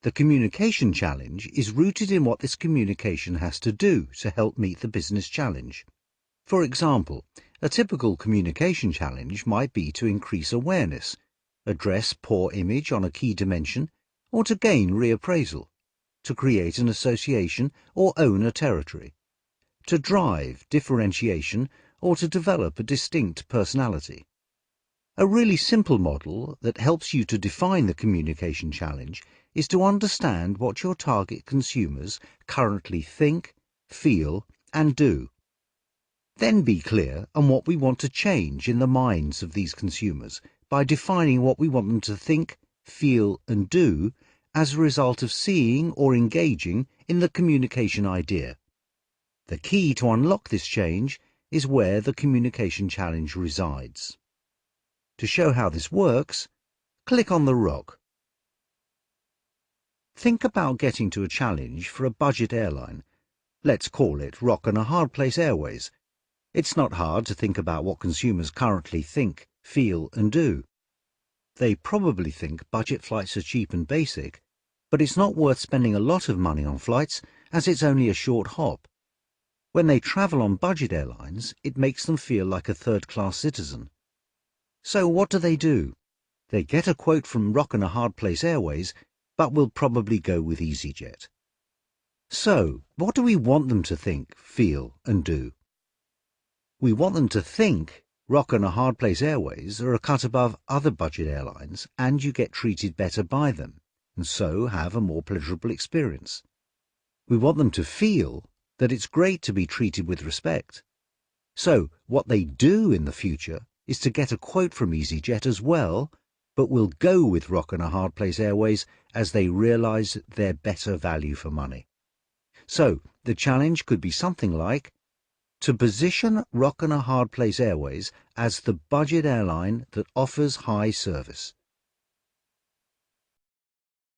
The communication challenge is rooted in what this communication has to do to help meet the business challenge. For example, a typical communication challenge might be to increase awareness, address poor image on a key dimension, or to gain reappraisal, to create an association or own a territory, to drive differentiation, or to develop a distinct personality. A really simple model that helps you to define the communication challenge is to understand what your target consumers currently think, feel, and do. Then be clear on what we want to change in the minds of these consumers by defining what we want them to think, feel, and do as a result of seeing or engaging in the communication idea. The key to unlock this change is where the communication challenge resides. To show how this works, click on the rock. Think about getting to a challenge for a budget airline. Let's call it Rock And A Hardplace Airways. It's not hard to think about what consumers currently think, feel, and do. They probably think budget flights are cheap and basic, but it's not worth spending a lot of money on flights as it's only a short hop. When they travel on budget airlines, it makes them feel like a third-class citizen. So what do? They get a quote from Rock And A Hardplace Airways, but will probably go with EasyJet. So, what do we want them to think, feel, and do? We want them to think Rock And A Hardplace Airways are a cut above other budget airlines and you get treated better by them, and so have a more pleasurable experience. We want them to feel that it's great to be treated with respect. So, what they do in the future is to get a quote from EasyJet as well, but will go with Rock And A Hardplace Airways as they realise their better value for money. So, the challenge could be something like, to position Rock And A Hardplace Airways as the budget airline that offers high service.